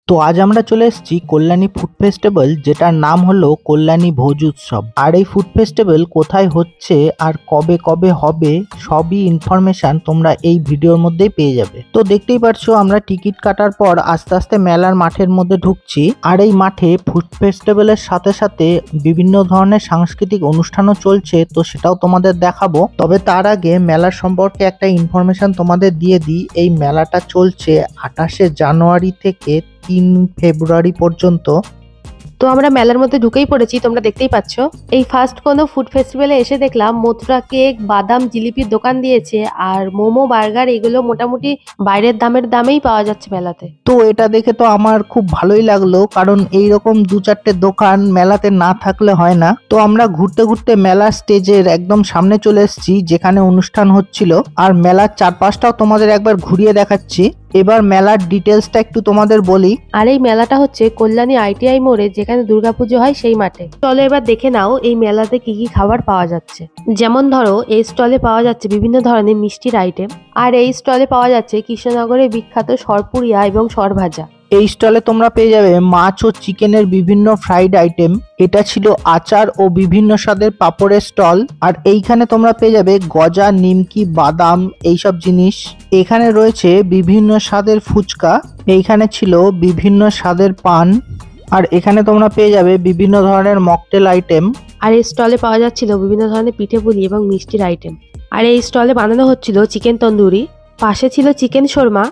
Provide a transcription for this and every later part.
তো আজ আমরা চলে এসেছি কল্যাণী ফুড ফেস্টিভ্যাল, যেটার নাম হলো কল্যাণী ভোজ উৎসব। আর এই ফুড ফেস্টিভ্যাল কোথায় হচ্ছে আর কবে কবে হবে সবই ইনফরমেশন তোমরা এই ভিডিওর মধ্যেই পেয়ে যাবে। তো দেখতেই পারছো আমরা টিকিট কাটার পর আস্তে আস্তে মেলার মাঠের মধ্যে ঢুকছি। আর এই মাঠে ফুড ফেস্টিভ্যালের সাথে সাথে বিভিন্ন ধরনের সাংস্কৃতিক অনুষ্ঠানও চলছে, তো সেটাও তোমাদের দেখাবো। তবে তার আগে মেলার সম্পর্কে একটা ইনফরমেশন তোমাদের দিয়ে দিই। এই মেলাটা চলছে 28শে জানুয়ারি থেকে 3 ফেব্রুয়ারি পর্যন্ত। তো আমরা মেলার মধ্যে ঢুকেই পড়েছি, তোমরা দেখতেই পাচ্ছ। এই ফার্স্ট কোনো ফুড ফেস্টিভ্যালে এসে দেখলাম মথুরা কেক, বাদাম, জিলিপির দোকান দিয়েছে। আর মোমো, বার্গার এগুলো মোটামুটি বাইরের দামেই পাওয়া যাচ্ছে মেলাতে। তো এটা দেখে তো আমার খুব ভালোই লাগলো, কারণ এইরকম 2-4টে দোকান মেলাতে না থাকলে হয় না। তো আমরা ঘুরতে ঘুরতে মেলা স্টেজের একদম সামনে চলে এসেছি, যেখানে অনুষ্ঠান হচ্ছিল। আর মেলার চারপাশটাও তোমাদের একবার ঘুরিয়ে দেখাচ্ছি। এবার মেলার ডিটেলসটা একটু তোমাদের বলি। আর এই মেলাটা হচ্ছে কল্যাণী ITI মোড়ে, যেখানে দুর্গাপুজো হয় সেই মাঠে। চলো এবার দেখে নাও এই মেলাতে কি কি খাবার পাওয়া যাচ্ছে। যেমন ধরো, এই স্টলে পাওয়া যাচ্ছে বিভিন্ন ধরনের মিষ্টির আইটেম। আর এই স্টলে পাওয়া যাচ্ছে কৃষ্ণনগরের বিখ্যাত সরপুরিয়া এবং সরভাজা। এই স্টলে তোমরা পেয়ে যাবে মাছ ও চিকেনের বিভিন্ন ফ্রাইড আইটেম। এটা ছিল আচার ও বিভিন্ন স্বাদের পাপড়ের স্টল। আর এইখানে তোমরা পেয়ে যাবে গজা, নিমকি, বাদাম এইসব জিনিস। এখানে রয়েছে বিভিন্ন স্বাদের ফুচকা। এইখানে ছিল বিভিন্ন স্বাদের পান। আর এখানে তোমরা পেয়ে যাবে বিভিন্ন ধরনের মকটেল আইটেম। আর এই স্টলে পাওয়া যাচ্ছিল বিভিন্ন ধরনের পিঠেপুলি এবং মিষ্টির আইটেম। আর এই স্টলে বানানো হচ্ছিল চিকেন তন্দুরি, পাশে ছিল চিকেন শর্মা।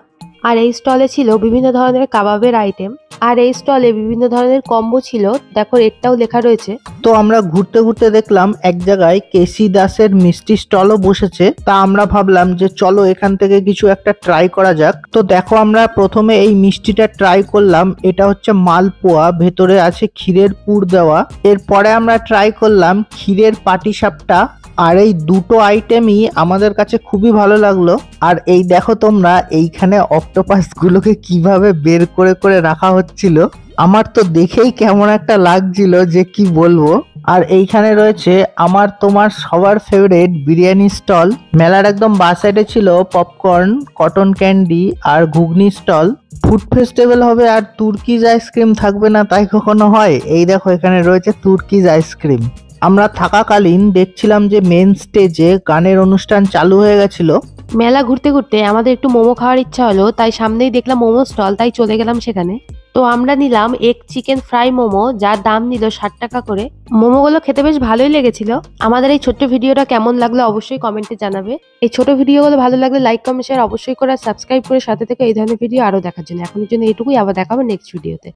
আর এই স্টলে ছিল বিভিন্ন ধরনের কাবাবের আইটেম। আর এই স্টলে বিভিন্ন ধরনের কম্বো ছিল, দেখো এটাও লেখা রয়েছে। তো আমরা ঘুরতে ঘুরতে দেখলাম এক জায়গায় কেসি দাসের মিষ্টি স্টলও বসেছে। তা আমরা ভাবলাম যে চলো এখান থেকে কিছু একটা ট্রাই করা যাক। তো দেখো আমরা প্রথমে এই মিষ্টিটা ট্রাই করলাম। এটা হচ্ছে মালপোয়া, ভেতরে আছে ক্ষীরের পুর দেওয়া। এরপরে আমরা ট্রাই করলাম ক্ষীরের পাটিসাপটা। আর এই দুটো আইটেমই আমাদের কাছে খুবই ভালো লাগলো। আর এই দেখো তোমরা এইখানে অক্টোপাস গুলোকে কিভাবে বের করে করে রাখা হচ্ছিল, আমার তো দেখেই কেমন একটা লাগছিল যে কি বলবো। আর এইখানে রয়েছে আমার তোমার সবার ফেভারিট বিরিয়ানি স্টল। মেলার একদম বাঁ সাইডে ছিল পপকর্ন, কটন ক্যান্ডি আর ঘুগনি স্টল। ফুড ফেস্টিভ্যাল হবে আর তুর্কিজ আইসক্রিম থাকবে না তাই কখনো হয়? এই দেখো এখানে রয়েছে তুর্কিজ আইসক্রিম। আমরা থাকাকালীন দেখছিলাম যে মেন স্টেজে গানের অনুষ্ঠান চালু হয়ে গেছিল। মেলা ঘুরতে ঘুরতে আমাদের একটু মোমো খাওয়ার ইচ্ছা হলো, তাই সামনেই দেখলাম মোমো স্টল, তাই চলে গেলাম সেখানে। তো আমরা নিলাম এগ চিকেন ফ্রাই মোমো, যার দাম নিল 60 টাকা করে। মোমোগুলো খেতে বেশ ভালোই লেগেছিল। আমাদের এই ছোট্ট ভিডিওটা কেমন লাগলো অবশ্যই কমেন্টে জানাবে। এই ছোট ভিডিওগুলো ভালো লাগলে লাইক, কমেন্ট, শেয়ার অবশ্যই করে, সাবস্ক্রাইব করে সাথে থেকে এই ধরনের ভিডিও আরো দেখার জন্য। এখনের জন্য এইটুকুই, আবার দেখাবো নেক্সট ভিডিওতে।